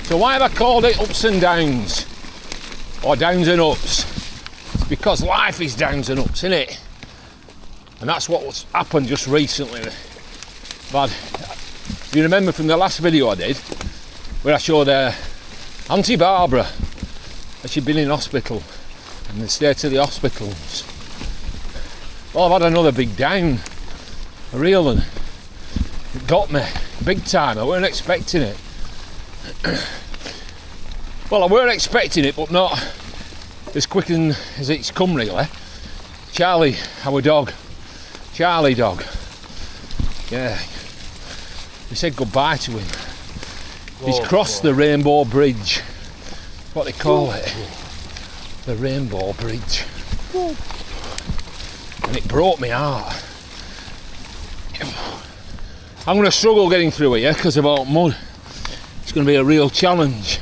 So why have I called it ups and downs? Or downs and ups? It's because life is downs and ups, isn't it? And that's what's happened just recently. But if you remember from the last video I did, where I showed Auntie Barbara that she'd been in hospital and the state of the hospitals. Well, I've had another big down, a real one. It got me big time. I weren't expecting it. Well, I weren't expecting it, but not as quick as it's come, really. Charlie, our dog, Charlie dog, yeah, we said goodbye to him. He's crossed the Rainbow Bridge, what they call it, the Rainbow Bridge, and it broke my heart. I'm going to struggle getting through here because of all mud. It's going to be a real challenge.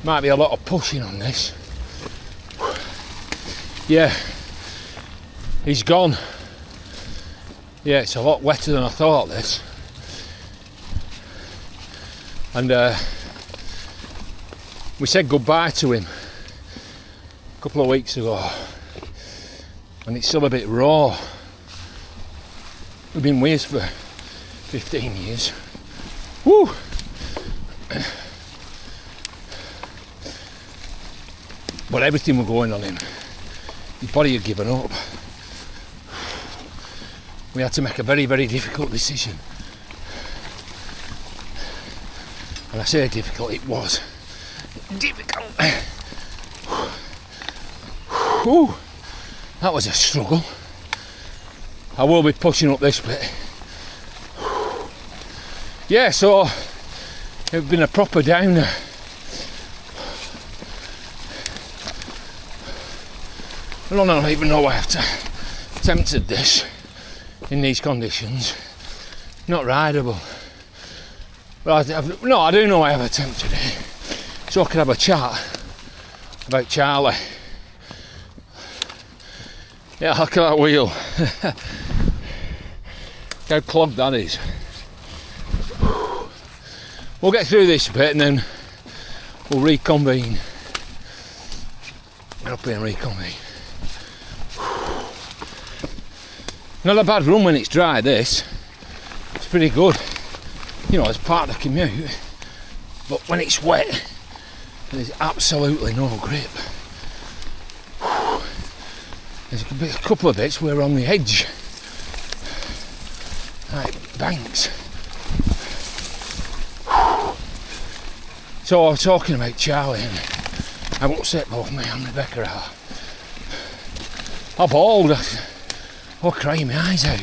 Might be a lot of pushing on this. Yeah, he's gone. Yeah, it's a lot wetter than I thought, this. And we said goodbye to him a couple of weeks ago, and it's still a bit raw. We've been with for 15 years. Woo! But everything was going on him. His body had given up. We had to make a very, very difficult decision. And I say difficult, it was difficult. Whew. That was a struggle. I will be pushing up this bit. Yeah, so it's been a proper downer. I don't even know why I've attempted this in these conditions. Not rideable. But I do know why I've attempted it. So I could have a chat about Charlie. Yeah, look at that wheel. How clogged that is. We'll get through this bit and then we'll reconvene. Get up here and reconvene. Not a bad run when it's dry, this. It's pretty good. You know, as part of the commute. But when it's wet, there's absolutely no grip. There's a couple of bits where we're on the edge. Like banks. So I was talking about Charlie and how upset both me and Rebecca are. I bawled. I was crying my eyes out.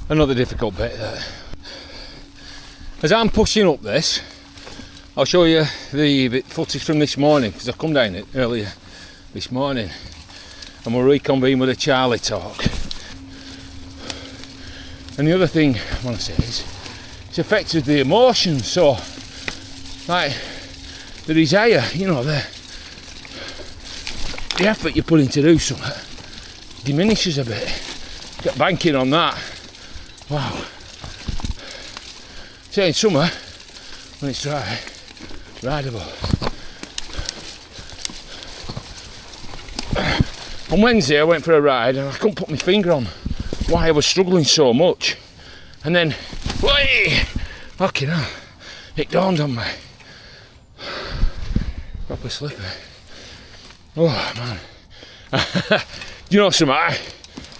Another difficult bit there. As I'm pushing up this, I'll show you the footage from this morning, because I come down it earlier this morning and we'll reconvene with a Charlie talk. And the other thing I want to say is it's affected the emotions, so like the desire, you know, the effort you put in to do something diminishes a bit. Get banking on that. Wow. Say in summer, when it's dry, rideable. On Wednesday I went for a ride and I couldn't put my finger on why I was struggling so much. And then, fucking hell, it dawned on me. Proper slippery. Oh man. You know something,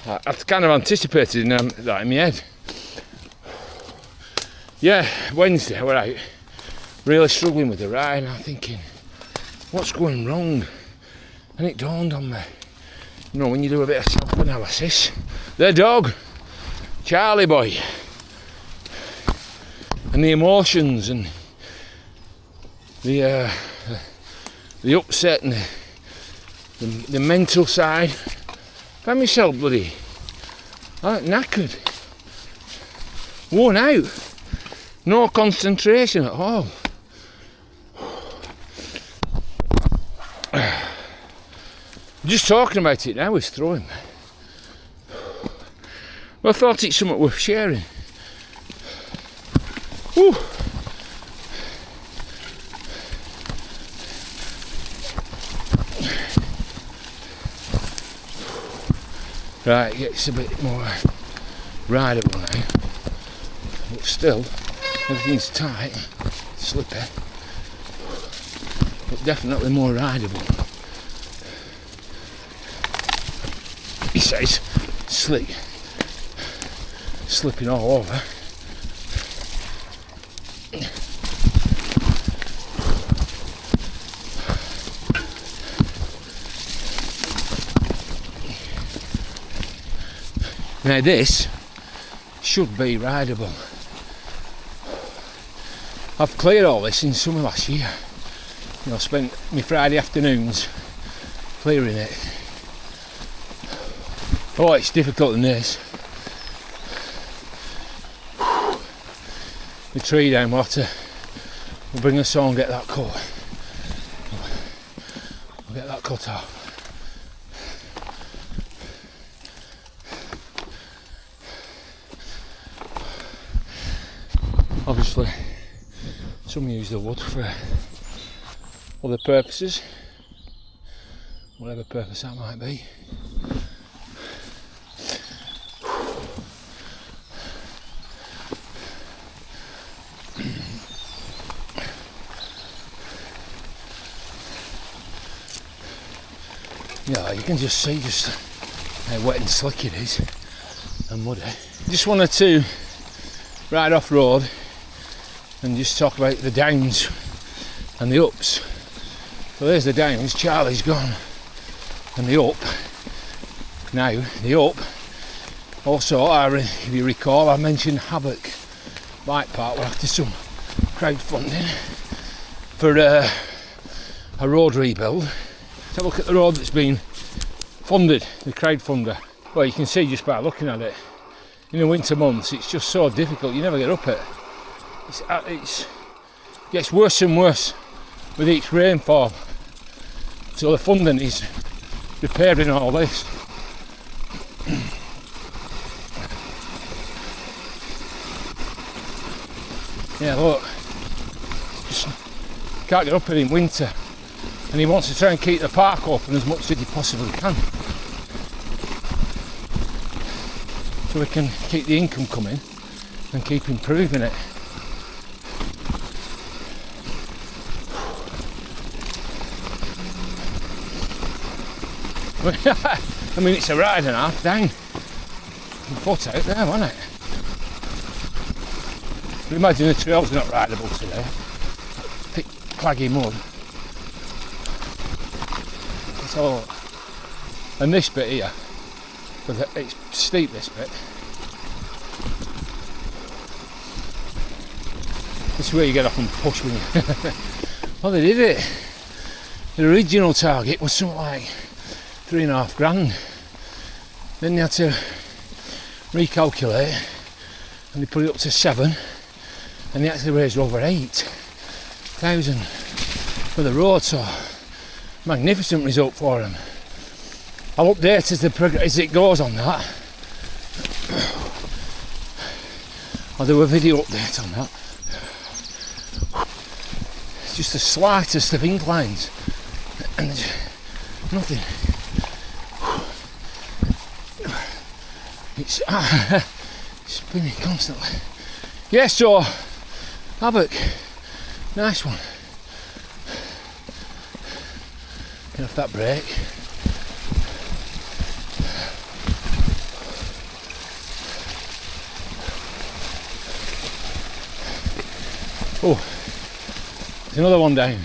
I've kind of anticipated that in my head. Yeah, Wednesday we're out, really struggling with the ride, and I'm thinking, what's going wrong? And it dawned on me, you know, when you do a bit of self-analysis, the dog, Charlie boy, and the emotions and the upset and the mental side. I found myself bloody knackered, worn out, no concentration at all. Just talking about it now is throwing me. Well, I thought it's something worth sharing. Whew. Right, it gets a bit more rideable now, but still everything's tight, slippy, but definitely more rideable. He says slick, slipping all over. Now this should be rideable. I've cleared all this in summer last year. You know, I spent my Friday afternoons clearing it. Oh, it's difficult in this. The tree down, we'll bring a saw and get that cut. We'll get that cut off. Obviously, some use the wood for other purposes, whatever purpose that might be. Yeah, you can just see just how wet and slick it is and muddy. Just wanted to ride off road and just talk about the downs and the ups. So there's the downs, Charlie's gone, and the up. Now, the up, also, if you recall, I mentioned Havok bike park were after some crowdfunding for a road rebuild. Let's have a look at the road that's been funded, the crowdfunder. Well, you can see just by looking at it, in the winter months it's just so difficult, you never get up it. It gets worse and worse with each rainfall. So the funding is repairing all this. Yeah, look, just can't get up it in winter, and he wants to try and keep the park open as much as he possibly can, so we can keep the income coming and keep improving it. I mean, it's a ride and a half down. Foot out there, wasn't it? You imagine the trail's not rideable today. Thick, claggy mud. It's all. And this bit here, because it's steep, this bit. This is where you get off and push when you. Well, they did it. The original target was something like £3,500. Then they had to recalculate and they put it up to 7, and they actually raised over 8,000 for the road, so magnificent result for them. I'll update as it goes on that. I'll do a video update on that. It's just the slightest of inclines and nothing. It's spinning constantly. Yes, so Havok, nice one. Get off that brake. Oh, there's another one down.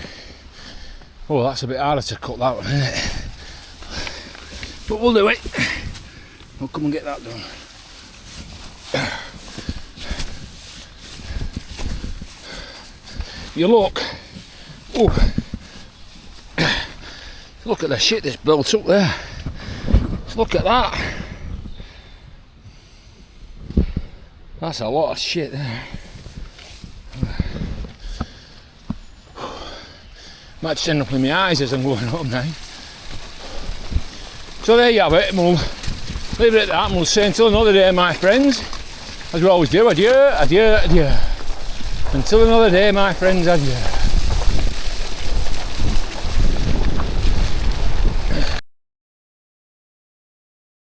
Oh, that's a bit harder to cut, that one, isn't it? But we'll do it. We'll come and get that done. You look. Oh, look at the shit that's built up there. Let's look at that. That's a lot of shit there. Might just end up in my eyes as I'm going home now. So there you have it, and we'll leave it at that, and we'll say until another day, my friends, as we always do, adieu, adieu, adieu. Until another day, my friends, adieu.